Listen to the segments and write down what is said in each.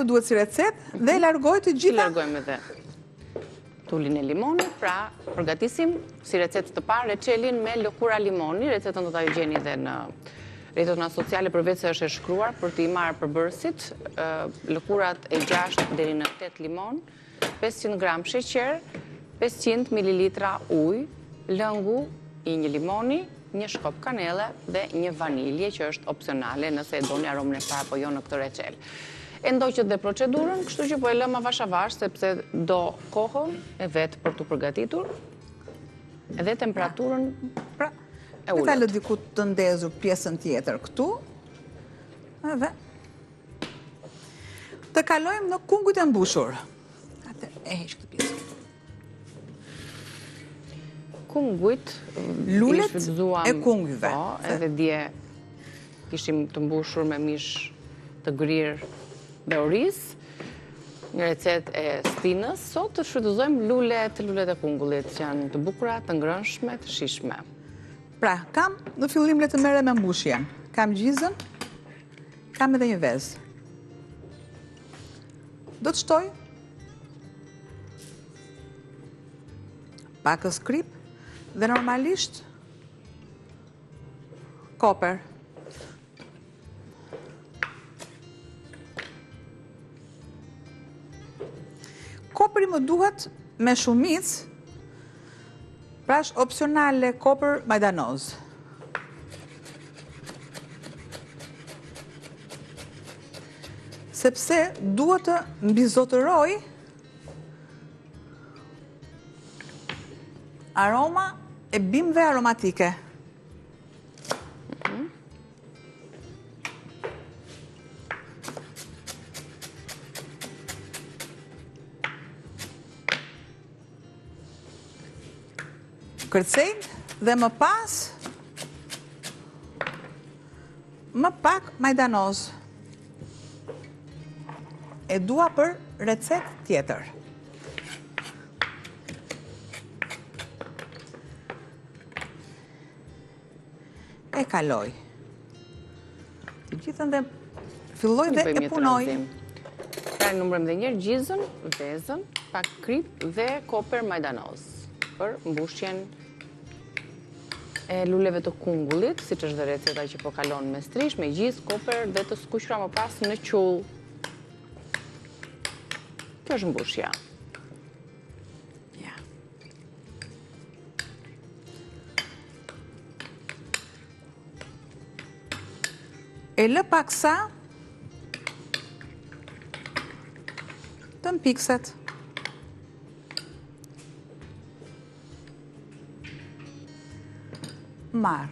që duhet si recet dhe largoj të gjitha. Largojmë edhe tullin e limonit, pra përgatisim si recetë të parë reçelin me lëkura limoni. Recetën do ta gjeni dhe në rrjetet tona sociale, përveç se është e shkruar për t'i marrë përbërësit, lëkurat e 6 deri në 8 limon, 500 gram sheqer, 500 ml ujë, lëngu i një limoni, një shkop kanele dhe një vanilje që është opsionale nëse e doni aromën e saj apo jo në këtë reçel. E ndoqët dhe procedurën, kështu që po e lëma avash sepse do kohën e vetë për të përgatitur edhe temperaturën e ullët. Ta lë diku të ndezur pjesën tjetër këtu edhe të kalojmë në kungujt e mbushur. Atë e heq këtë pjesë. Kungujt lulet e kungujve. Po, edhe dje kishim të mbushur me mish të grirë dhe oriz, një recet e Stinës. Sot të shfrytëzojmë lulet e kungullit, që janë të bukura, të ngrënshme, të shishme. Pra, kam në fillim le të merrem me mbushjen. Kam gjizën, kam edhe një vezë. Do të shtoj pakës krip dhe normalisht koper. Kopri më duhet me shumicë, pra është opsionale kopër majdanoz. Sepse duhet të mbizotëroj aroma e bimëve aromatike. Kërcejnë dhe më pas më pak majdanoz. E dua për recet tjetër. E kaloj. Të gjithën dhe filloj dhe e punoj. Pra numërëm dhe njerë gjizën, vezën, pak krip dhe koper majdanoz për mbushjen e luleve të kungullit, si që është dhe receta që po kalon me strish, me gjizë, koper dhe të skuqra më pas në qull. Kjo është mbushja. E lë paksa të mpikset. Marë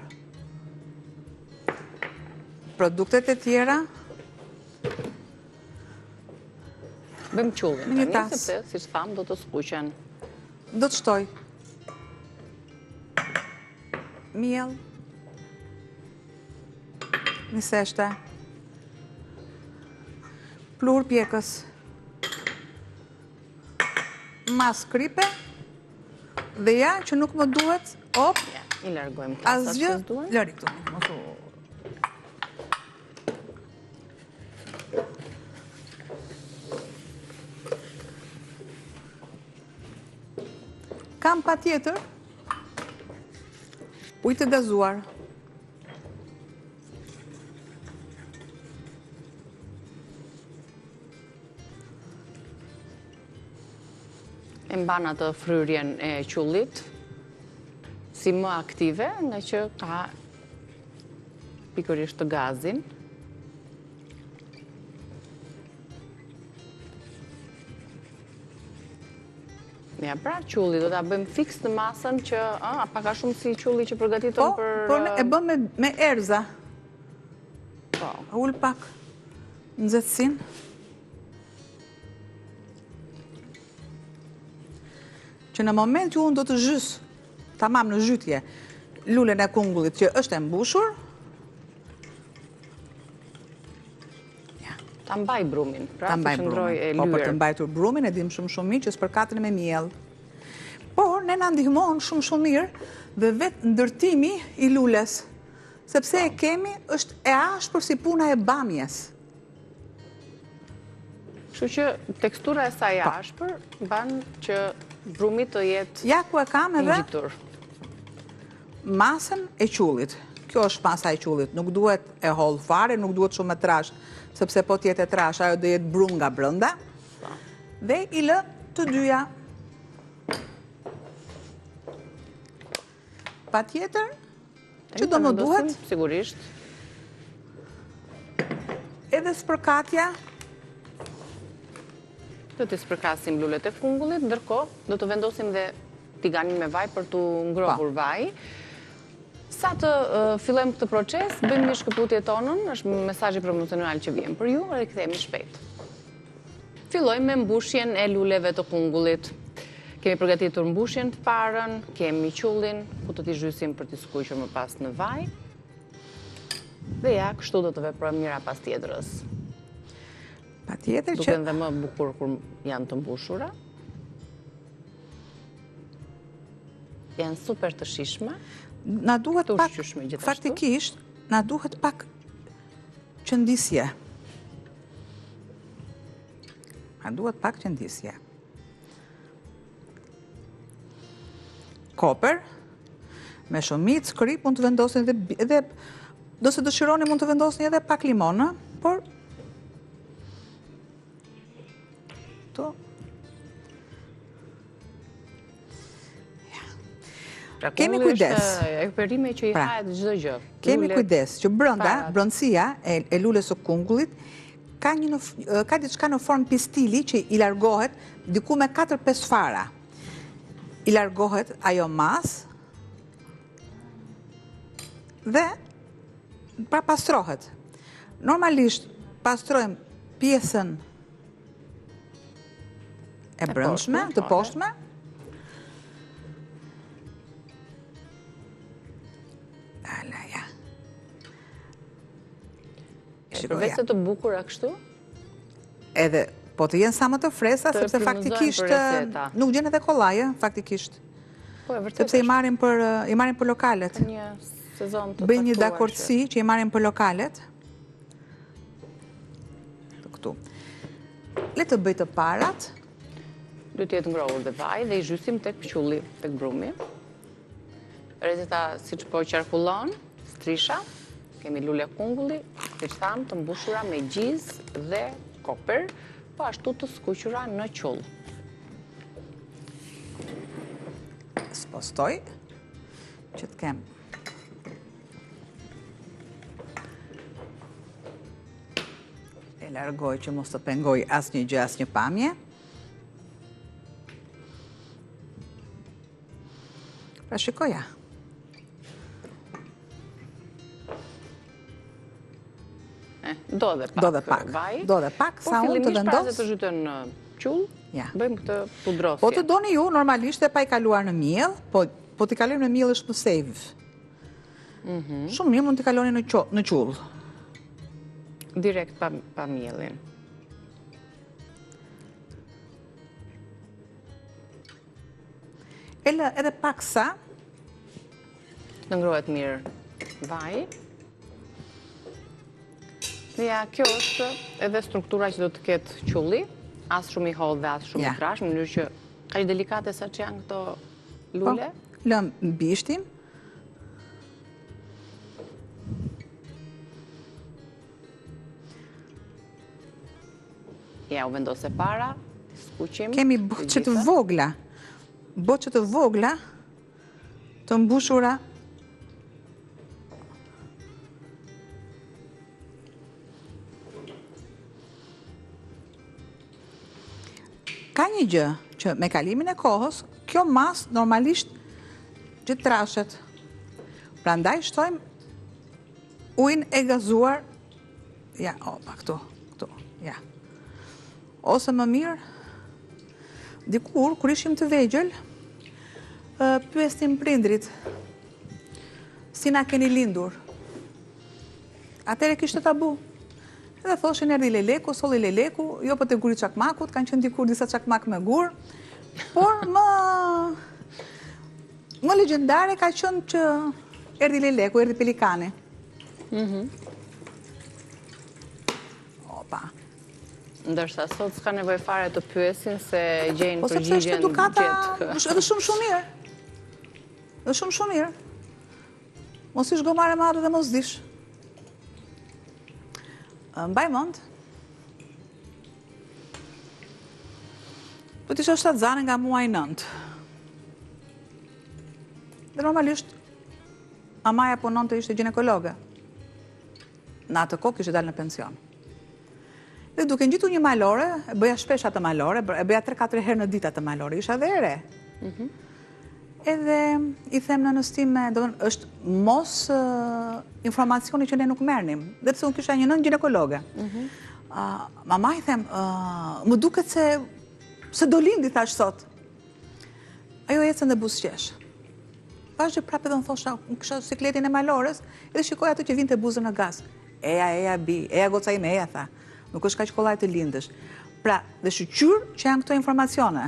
produktet e tjera. Bëjmë qullin, një tas. Sepse, si që thamë, do të skuqen. Do të shtoj miell, një seshte, plur pjekës, mas kripe, dhe ja që nuk më duhet, I largojmë tasat që s'duhen. Lëri këtu, mos u... Kam pa tjetër ujë të gazuar. E mban atë fryrjen e qullit si më aktive, nga që ka pikërisht të gazin. Ja, pra, qulli, do ta bëjmë fiks në masën që, pak a shumë si qulli që përgatitëm për... Po, e bëm me erza. Po. Ull pak nxehtësin. Që në moment që unë do të zhys, tamam në zhytje, lulen e kungullit që është e mbushur, ta mbaj brumin, pra të qëndroj e lyër. Po, për të mbajtur brumin, e dim shumë mirë që s'përkatën me miell. Por, ne na ndihmon shumë mirë dhe vetë ndërtimi i lules, sepse e kemi është e ashpër si puna e bamjes. Kështu që tekstura e saj ashpër ban që brumi të jetë Ja ku e kam i edhe ngjitur. masën e qullit. Kjo është masa e qullit. Nuk duhet e hollë fare, nuk duhet shumë e trash, sepse po t'jetë e trash, ajo do jetë brum nga brënda. Dhe i lë të dyja. Pa tjetër, që do më duhet, Sigurisht. edhe spërkatja, Do të spërkasim lulet e kungullit, ndërkohë do të vendosim dhe tiganin me vaj për të ngrohur vaj. Sa të fillojmë këtë proces, bëjmë një shkëputje tonën, është mesazhi promocional që vjen për ju, dhe kthehemi shpejt. Fillojmë me mbushjen e luleve të kungullit. Kemi përgatitur mbushjen të parën, kemi qullin, ku të t'i zhysim për t'i skuqur më pas në vaj. Dhe ja, kështu do të veprojmë njëra pas tjetrës. pa tjetër që... Duken dhe më bukur kur janë të mbushura. Janë super të shishme. Na duhet pak, ushqyeshme gjithashtu. faktikisht, na duhet pak qëndisje. Na duhet pak qëndisje. Koper, me shumicë, krip, mund të vendosin edhe, do se dëshironi mund të vendosin edhe pak limonë, por kemi kujdes. E perime që i hahet çdo gjë. Kemi kujdes që brënda, brëndësia e lules së kungullit ka diçka në formë pistili që i largohet diku me 4-5 fara. I largohet ajo mas dhe pra pastrohet. Normalisht pastrojmë pjesën e brëndshme, të poshtme, përveç se të bukura kështu? Edhe, po të jenë sa më të fresa, sepse faktikisht nuk gjen edhe kollaje, faktikisht. Sepse i marrin për lokalet. Një sezon të bëjnë një dakordsi që i marrin për lokalet. Këtu. Le të bëj të parat. Do të jetë ngrohur dhe vaj dhe i zhysim tek qulli, tek brumi. Receta siç po qarkullon, strisha. Kemi lule kungulli, siç thamë, të mbushura me gjiz dhe koper, po ashtu të skuqura në qull. Spostoj që të kem e largoj që mos të pengoj asnjë gjë, asnjë pamje. Pra shikoja. Do dhe pak sa unë të vendos. Po fillimisht të zhytën në qull, bëjmë këtë pudrosje. Po të doni ju, normalisht e pa i kaluar në miell, po t'i kalojmë në miell është më safe. Shumë mirë mund t'i kaloni në qull. Direkt pa miellin. Edhe pak sa. Të ngrohet mirë vaj. Ja, kjo është edhe struktura që do të ketë qulli, as shumë i hollë dhe as shumë i trash, në mënyrë që ka që delikate sa që janë këto lule. Lëm bishtim. Ja, u vendose para, skuqim. Kemi boqe të vogla. Boqe të vogla të mbushura. Ka një gjë që me kalimin e kohës, kjo mas normalisht që trashet. Prandaj shtojmë ujin e gazuar. Ja, opa, këtu, ja. Ose më mirë, dikur, kur ishim të vegjël, pyesnim prindrit, si na keni lindur. Atere kishte tabu. Edhe thoshin erdi leleku, solli leleku, jo për të guri çakmakut, kanë qenë dikur disa çakmak me gur, por më legjendare ka qenë që erdi leleku, erdi pelikani. Opa. Ndërsa sot s'ka nevojë fare të pyesin se gjejnë Po sepse është përgjigjen edukata gjatë. edhe shumë mirë. Edhe shumë mirë. Mos ish gomare madhe dhe mos dish. Mbaj mend. Do t'isha shtatzane nga muaj 9. Dhe normalisht, mamaja punonte ishte ginekologe. Në atë kohë kishte dalë në pension. Dhe duke ngjitur një malore, e bëja shpesh atë malore, e bëja 3-4 herë në ditë atë malore, isha dhe ere. Edhe i them në nëstime, është mos informacioni që ne nuk merrnim. Dhe pse unë kisha një nën ginekologe. Mama i them, më duket se do lindi thash sot. Ajo ecën dhe buzëqesh. Vazhdi prapë edhe më thosha, unë kisha sikletin e malores, edhe shikoj atë që vinte buzën në gaz. Eja bi, eja goca ime, eja tha. Nuk është kaq kollaj të lindësh. Pra, dhe shqyr që janë këto informacione.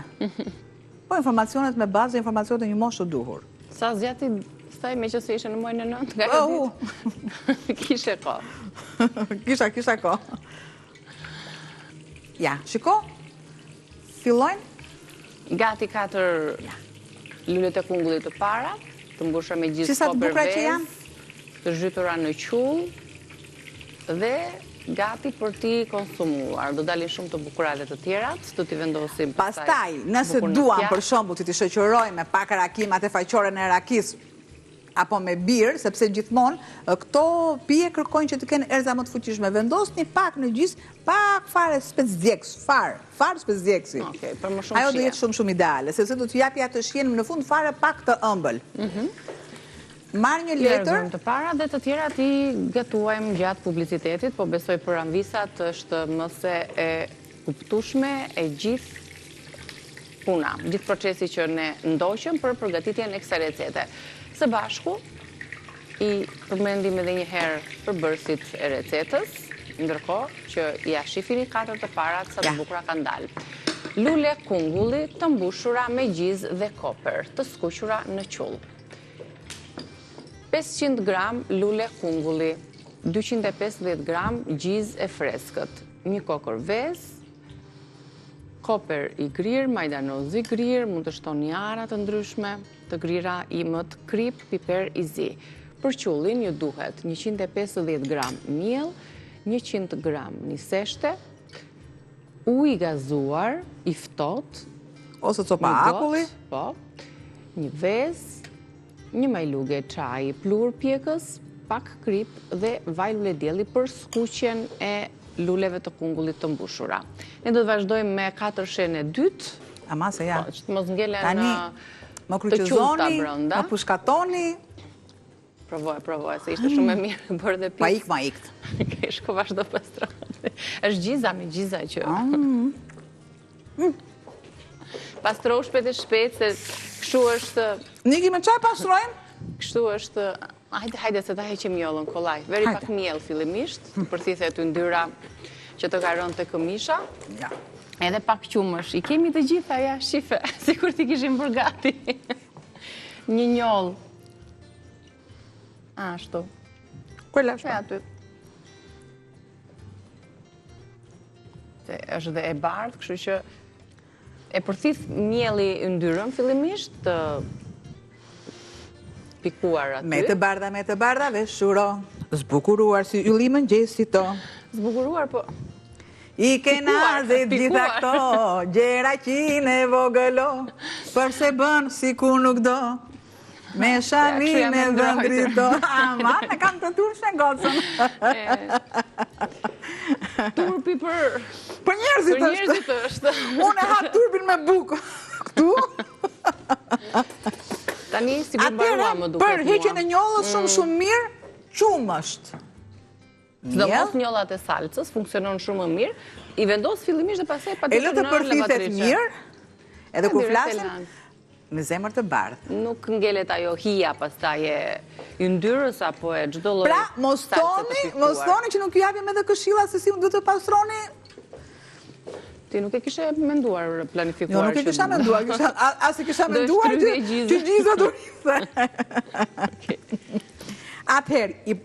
Po informacionet me bazë, informacionet e një moshë të duhur. Sa zjati staj me që se ishe në muajin e 9 nga e ditë? Kishe ko. Kisha ko. Ja, shiko, fillojnë. Gati 4 lullet e kungullit të para, të mbusha me gjithë Qisa të bukra që janë? të zhytura në qull, dhe gati për ti konsumuar. Do dalin shumë të bukurale të tjerat, do t'i vendosim Pastaj, nëse duam për shembull që t'i shoqëroj me pak rakimat e faqoren e rakis, apo me birë, sepse gjithmonë këto pije kërkojnë që të kenë erza më të fuqishme. Vendosni pak në gjys, pak fare specdjeks, fare specdjeksi. Okej, për më shumë Ajo do jetë shumë ideale, sepse do t'ju japi atë shijen në fund fare pak të ëmbël. Marr një letër të para dhe të tjera ti gatuajmë gjatë publicitetit, po besoj për anvisat është mëse e kuptueshme e gjithë puna, gjithë procesi që ne ndoqëm për përgatitjen e kësaj recete. Së bashku, i përmendim edhe një herë përbërësit e recetës, ndërkohë që ja shifini 4 të parat sa të bukura kanë dalë. Lule kungulli të mbushura me gjizë dhe koper, të skuqura në qull. 500 gram lule kungulli, 250 gram gjizë e freskët, një kokër vezë, koper i grirë, majdanoz i grirë, mund të shtoni ara të ndryshme, të grira imët, krip, piper i zi. Për qullin ju duhet 150 gram miell, 100 gram niseshte, ujë i gazuar, i ftohtë, ose copa akulli, po, një vezë, një majluge çaji plur pjekës, pak krip dhe vaj lule dielli për skuqjen e luleve të kungullit të mbushura. Ne do të vazhdojmë me 4 shenë e dytë. Ama se ja. Që të mos ngelen Tani, më të qullta kryqëzoni, brenda. më pushkatoni. Provoj, se ishte shumë e mirë bërë dhe pizë. Ma ikt. Shko vazhdo pastroni. Është gjiza me gjiza që... Pastro shpejt e shpejt, se kështu është... Niki me çaj pastrojmë? Kështu është... Hajde se ta heqim mjollën, kollaj. Veri pak miell fillimisht, përthithe të ndyra që të karon të këmisha. Edhe pak qumësh. I kemi të gjitha, ja, shife, si kur ti kishim bërë gati. Një njollë. Ashtu. Kuella shpa? Aty. Është dhe e bardhë, kështu që e përthith mielli ndyrën fillimisht të pikuar aty. Me të bardha, veshuro, zbukuruar si ylli mëngjesi to. Zbukuruar, po... I ke nazet gjitha këto, gjera qine vogëlo, përse bën si ku nuk do, me shamin e vëndrito. Ama, me kam të turshë në gocën. Turpi për... Për njerëzit është. Unë e ha turpin me bukë. Këtu? Tani si përbarua më duket mua. Për heqen e njollës shumë mirë, qumë është. Do mos njollat e salcës, funksionon shumë më mirë, i vendos fillimisht dhe pasaj pa të në lavatrice. E lë të përthithet mirë, edhe kur flasim, me zemër të bardhë. Nuk ngelet ajo hija pastaj e yndyrës apo e çdo lloj. Pra, mos thoni që nuk ju japim edhe këshilla se si duhet të pastroni. Ti nuk e kishe menduar, planifikuar. Jo, nuk e kisha menduar, as e kisha menduar që gjiza do rrithe. Atëherë,